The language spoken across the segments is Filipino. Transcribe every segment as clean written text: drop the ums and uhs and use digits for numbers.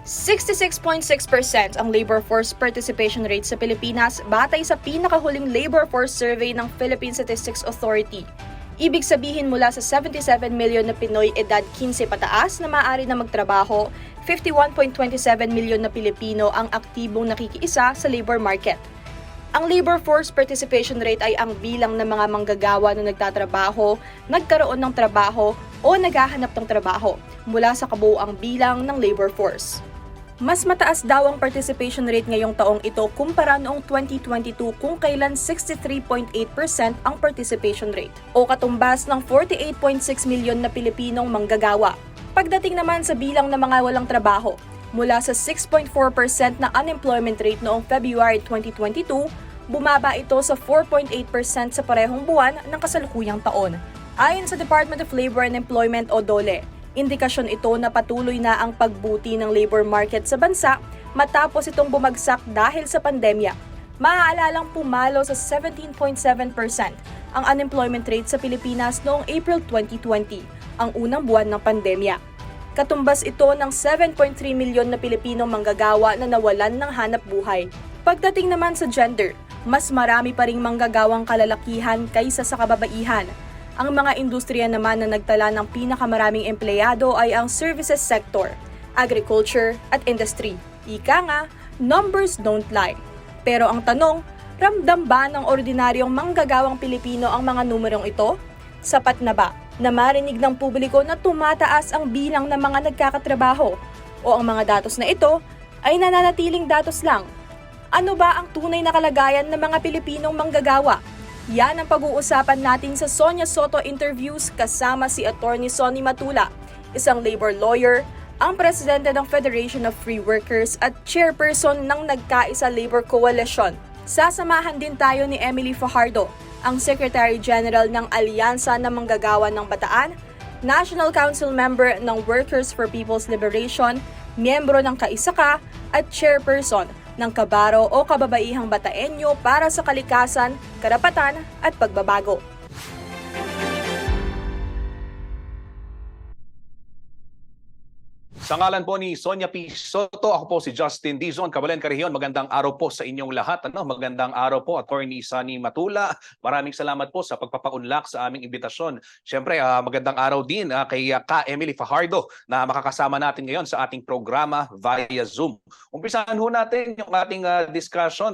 66.6% ang labor force participation rate sa Pilipinas batay sa pinakahuling labor force survey ng Philippine Statistics Authority. Ibig sabihin mula sa 77 milyon na Pinoy edad 15 pataas na maaari na magtrabaho, 51.27 milyon na Pilipino ang aktibong nakikiisa sa labor market. Ang labor force participation rate ay ang bilang ng mga manggagawa na nagtatrabaho, nagkaroon ng trabaho o naghahanap ng trabaho mula sa kabuuang bilang ng labor force. Mas mataas daw ang participation rate ngayong taong ito kumpara noong 2022 kung kailan 63.8% ang participation rate o katumbas ng 48.6 milyon na Pilipinong manggagawa. Pagdating naman sa bilang ng mga walang trabaho, mula sa 6.4% na unemployment rate noong February 2022, bumaba ito sa 4.8% sa parehong buwan ng kasalukuyang taon. Ayon sa Department of Labor and Employment o DOLE, indikasyon ito na patuloy na ang pagbuti ng labor market sa bansa matapos itong bumagsak dahil sa pandemya. Maaalalang pumalo sa 17.7% ang unemployment rate sa Pilipinas noong April 2020, ang unang buwan ng pandemya. Katumbas ito ng 7.3 milyon na Pilipinong manggagawa na nawalan ng hanap buhay. Pagdating naman sa gender, mas marami pa ring manggagawang kalalakihan kaysa sa kababaihan. Ang mga industriya naman na nagtala ng pinakamaraming empleyado ay ang services sector, agriculture at industry. Ika nga, numbers don't lie. Pero ang tanong, ramdam ba ng ordinaryong manggagawang Pilipino ang mga numerong ito? Sapat na ba na marinig ng publiko na tumataas ang bilang ng mga nagkakatrabaho? O ang mga datos na ito ay nananatiling datos lang? Ano ba ang tunay na kalagayan ng mga Pilipinong manggagawa? Yan ang pag-uusapan natin sa Sonia Soto Interviews kasama si Attorney Sonny Matula, isang labor lawyer, ang presidente ng Federation of Free Workers at chairperson ng Nagkaisa Labor Coalition. Sasamahan din tayo ni Emily Fajardo, ang Secretary General ng Alyansa ng Manggagawa ng Bataan, National Council Member ng Workers for People's Liberation, miyembro ng Kaisaka at chairperson ng Kabaro o Kababaihang Bataenyo para sa Kalikasan, Karapatan at Pagbabago. Sa ngalan po ni Sonia P. Soto, ako po si Justin Dizon, Kabalen Carijon. Magandang araw po sa inyong lahat. Magandang araw po, Attorney Sonny Matula. Maraming salamat po sa pagpapaunlak sa aming imbitasyon. Siyempre, magandang araw din kay Ka Emily Fajardo na makakasama natin ngayon sa ating programa via Zoom. Umpisahan ho natin yung ating discussion,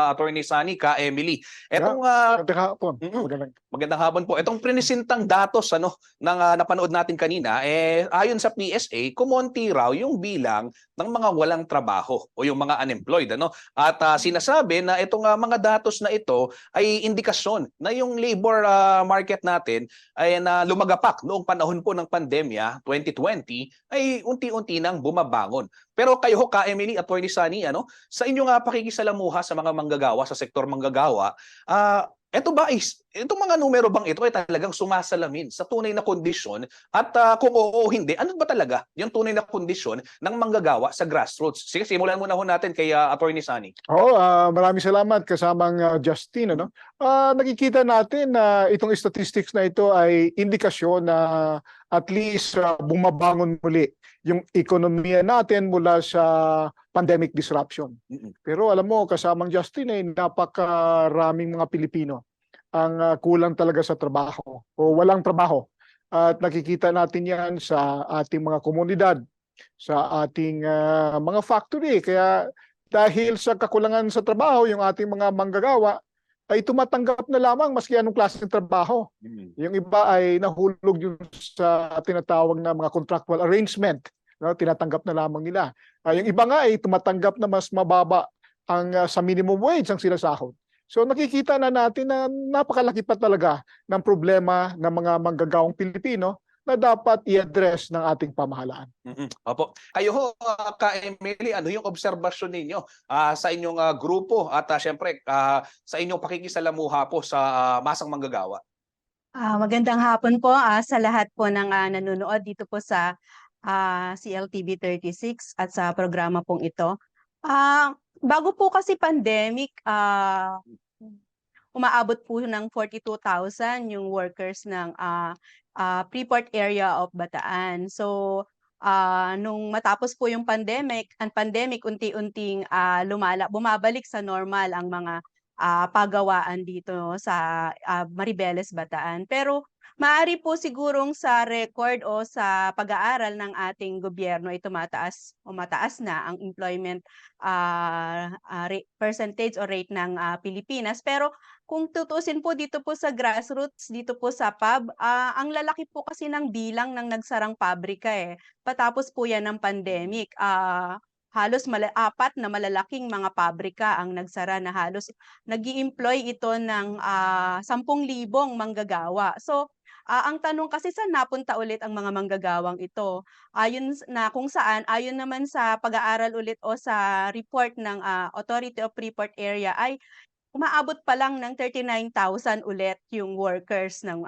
Attorney Sonny, Ka Emily. Etong, magandang hapon po. Itong prinisintang datos ng napanood natin kanina, ayon sa PSA, kumonti raw yung bilang ng mga walang trabaho o yung mga unemployed. At sinasabi na itong mga datos na ito ay indikasyon na yung labor market natin ay na lumagapak noong panahon po ng pandemya 2020 ay unti-unti nang bumabangon. Pero kayo ho, Ka Emily, Attorney Sonny, sa inyong pakikisalamuha sa mga manggagawa, sa sektor manggagawa, itong mga numero bang ito ay talagang sumasalamin sa tunay na kondisyon at kung oo o hindi, ano ba talaga yung tunay na kondisyon ng manggagawa sa grassroots? Sige, simulan muna ho natin kay Attorney Sonny. Maraming salamat kasamang Justin. Nakikita natin na itong statistics na ito ay indikasyon na at least bumabangon muli yung ekonomiya natin mula sa pandemic disruption. Pero alam mo, kasamang Justin, napakaraming mga Pilipino ang kulang talaga sa trabaho o walang trabaho. At nakikita natin yan sa ating mga komunidad, sa ating mga factory. Kaya dahil sa kakulangan sa trabaho, yung ating mga manggagawa ay tumatanggap na lamang maski anong klase ng trabaho. Yung iba ay nahulog yung sa tinatawag na mga contractual arrangement. Tinatanggap na lamang nila. Yung iba nga ay tumatanggap na mas mababa ang sa minimum wage ang sinasahod. So nakikita na natin na napakalaki pa talaga ng problema ng mga manggagawang Pilipino na dapat i-address ng ating pamahalaan. Opo. Kayo ho, Ka Emily, ano yung obserbasyon ninyo sa inyong grupo at syempre sa inyong pakikisalamuha po sa masang manggagawa? Magandang hapon po sa lahat po ng nanonood dito po sa CLTV 36 at sa programa pong ito. Bago po kasi pandemic, umaabot po ng 42,000 yung workers ng Freeport area of Bataan. So, nung matapos po yung pandemic unti-unting bumabalik sa normal ang mga pagawaan dito sa Maribeles, Bataan. Pero maaari po sigurong sa record o sa pag-aaral ng ating gobyerno ay tumataas o mataas na ang employment percentage o rate ng Pilipinas. Pero kung tutuusin po dito po sa grassroots, dito po sa PUB, ang lalaki po kasi ng bilang ng nagsarang pabrika eh. Patapos po yan ng pandemic, halos 4 na malalaking mga pabrika ang nagsara na halos nag-i-employ ito ng 10,000 manggagawa. So, ang tanong kasi saan napunta ulit ang mga manggagawang ito? Kung saan, ayon naman sa pag-aaral ulit o sa report ng Authority of Freeport Area ay umaabot pa lang ng 39,000 ulit yung workers ng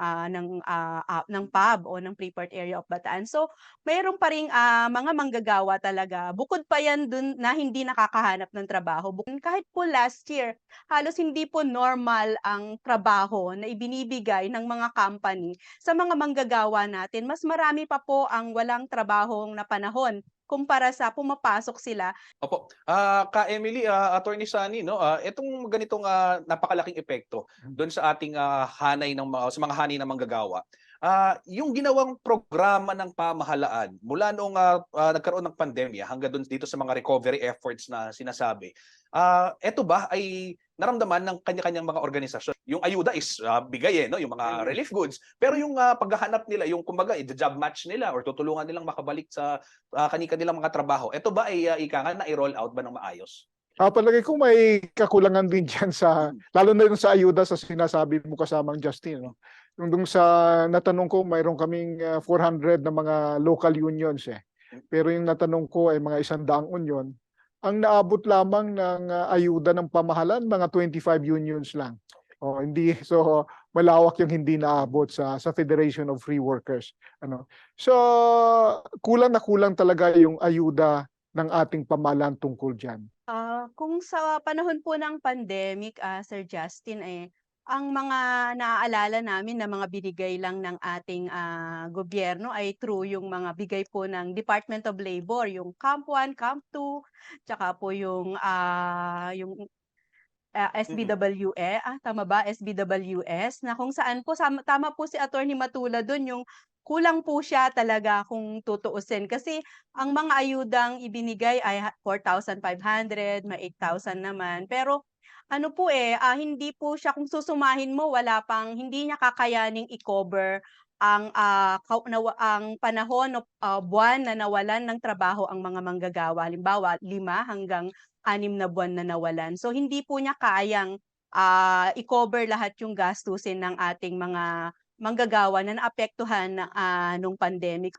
PUB o ng Freeport Area of Bataan. So, mayroon pa ring mga manggagawa talaga. Bukod pa yan dun na hindi nakakahanap ng trabaho. Kahit po last year, halos hindi po normal ang trabaho na ibinibigay ng mga company sa mga manggagawa natin. Mas marami pa po ang walang trabahong na panahon kumpara sa pumapasok sila. Opo. Ka Emily, Attorney Sunny, no, itong ganitong napakalaking epekto doon sa ating hanay sa mga hanay ng manggagawa. Yung ginawang programa ng pamahalaan mula noong nagkaroon ng pandemya hanggang doon dito sa mga recovery efforts na sinasabi. Ito ba ay naramdaman ng kanya-kanyang mga organisasyon? Yung ayuda is bigay no, yung mga relief goods. Pero yung paghahanap nila, yung kumbaga i-job match nila or tutulungan nilang makabalik sa kanilang mga trabaho. Ito ba ay na i-roll out ba ng maayos? Palagay ko may kakulangan din dyan lalo na yung sa ayuda sa sinasabi mo kasamang Justin. No? Yung dun sa natanong ko, mayroon kaming 400 na mga local unions eh. Pero yung natanong ko ay mga 100 union. Ang naabot lamang ng ayuda ng pamahalaan, mga 25 unions lang. So malawak yung hindi naabot sa Federation of Free Workers. So kulang na kulang talaga yung ayuda ng ating pamahalaan tungkol diyan. Kung sa panahon po ng pandemic, Sir Justin, ang mga naaalala namin na mga binigay lang ng ating gobyerno ay through yung mga bigay po ng Department of Labor, yung Camp 1, Camp 2, tsaka po yung SBWE, tama ba? SBWS, na kung saan po, tama po si Attorney Matula doon, yung kulang po siya talaga kung tutuusin. Kasi ang mga ayudang ibinigay ay 4,500, may 8,000 naman. Pero hindi po siya, kung susumahin mo, hindi niya kakayaning i-cover ang panahon o buwan na nawalan ng trabaho ang mga manggagawa. Halimbawa, 5 hanggang 6 na buwan na nawalan. So hindi po niya kayang i-cover lahat yung gastusin ng ating mga manggagawa na naapektuhan nung pandemic.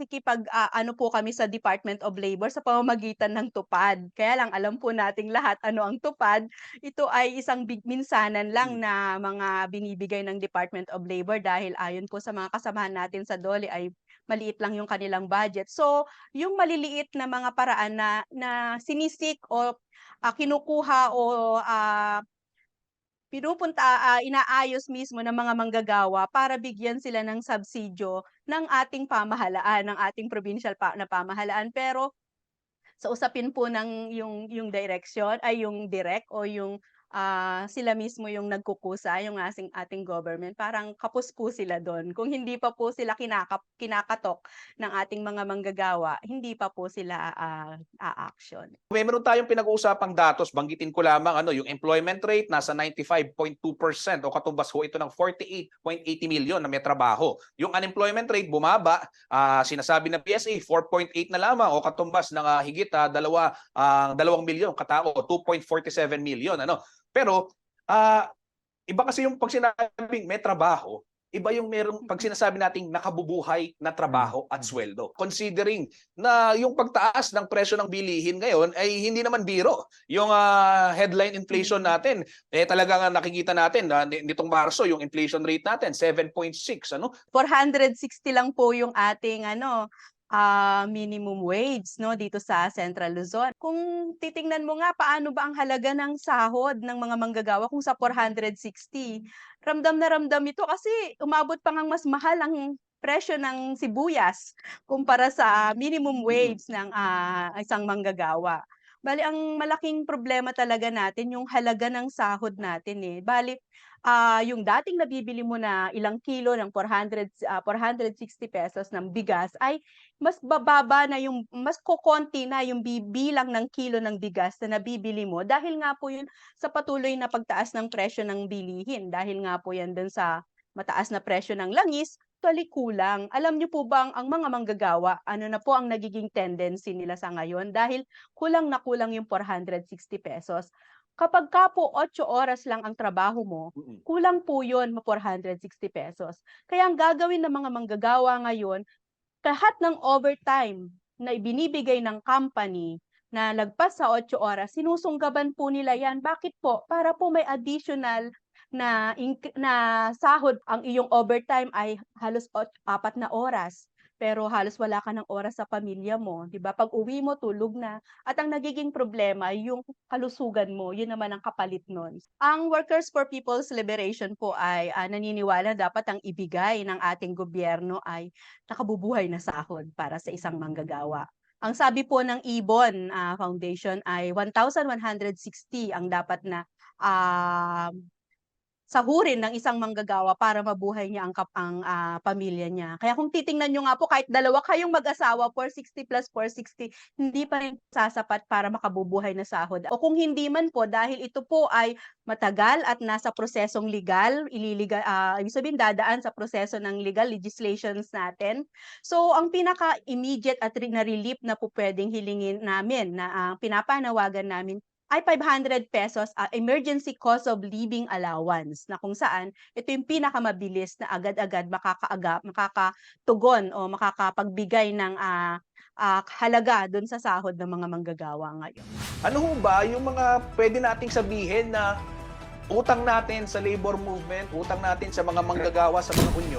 Po kami sa Department of Labor sa pamamagitan ng TUPAD. Kaya lang alam po nating lahat ano ang TUPAD. Ito ay isang minsanan lang na mga binibigay ng Department of Labor dahil ayon po sa mga kasamahan natin sa DOLE ay maliit lang yung kanilang budget. So, yung maliliit na mga paraan na sinisik o kinukuha o inaayos mismo ng mga manggagawa para bigyan sila ng subsidyo ng ating pamahalaan, ng ating provincial na pamahalaan. Pero sa usapin po ng yung direksyon ay yung direct o yung sila mismo yung nagkukusa, yung ating government, parang kapos po sila doon. Kung hindi pa po sila kinakatok ng ating mga manggagawa, hindi pa po sila a-action. Meron tayong pinag-uusapang datos, banggitin ko lamang yung employment rate nasa 95.2% o katumbas ho ito ng 48.80 million na may trabaho. Yung unemployment rate bumaba, sinasabi ng PSA 4.8 na lamang o katumbas ng higit 2 milyon katao, 2.47 million Pero iba kasi yung pag sinabing may trabaho, iba yung pag sinasabi nating nakabubuhay na trabaho at sweldo. Considering na yung pagtaas ng presyo ng bilihin ngayon ay hindi naman biro. Yung headline inflation natin, talagang nakikita natin nitong Marso, yung inflation rate natin 7.6 460 lang po yung ating minimum wage dito sa Central Luzon. Kung titingnan mo nga paano ba ang halaga ng sahod ng mga manggagawa kung sa 460, ramdam na ramdam ito kasi umabot pa ngang mas mahal ang presyo ng sibuyas kumpara sa minimum wage ng isang manggagawa. Bale ang malaking problema talaga natin yung halaga ng sahod natin, eh. Bale, yung dating nabibili mo na ilang kilo ng 460 pesos ng bigas ay mas bababa na yung mas kokonti na yung bilang ng kilo ng bigas na nabibili mo dahil nga po yun sa patuloy na pagtaas ng presyo ng bilihin. Dahil nga po yan dun sa mataas na presyo ng langis, actually kulang. Alam niyo po ba ang mga manggagawa, ano na po ang nagiging tendency nila sa ngayon dahil kulang na kulang yung 460 pesos. Kapag ka po 8 oras lang ang trabaho mo, kulang po yun 460 pesos. Kaya ang gagawin ng mga manggagawa ngayon, lahat ng overtime na ibinibigay ng company na lagpas sa 8 oras, sinusunggaban po nila yan. Bakit po? Para po may additional na sahod. Ang iyong overtime ay halos 4 na oras. Pero halos wala ka ng oras sa pamilya mo, 'di ba? Pag-uwi mo, tulog na. At ang nagiging problema ay yung kalusugan mo, yun naman ang kapalit nun. Ang Workers for People's Liberation po ay naniniwala dapat ang ibigay ng ating gobyerno ay nakabubuhay na sahod para sa isang manggagawa. Ang sabi po ng Ibon Foundation ay 1,160 ang dapat na sahurin ng isang manggagawa para mabuhay niya ang pamilya niya. Kaya kung titingnan niyo nga po, kahit dalawa kayong mag-asawa, 460 plus 460, hindi pa rin sasapat para makabubuhay na sahod. O kung hindi man po, dahil ito po ay matagal at nasa prosesong legal, ibig sabihin dadaan sa proseso ng legal legislations natin. So, ang pinaka-immediate at na-relief na po pwedeng hilingin namin, na pinapanawagan namin, ay 500 pesos emergency cost of living allowance na kung saan ito yung pinakamabilis na agad-agad makakatugon o makakapagbigay ng halaga dun sa sahod ng mga manggagawa ngayon. Ano ho ba yung mga pwede nating sabihin na utang natin sa labor movement, utang natin sa mga manggagawa, sa mga unyo?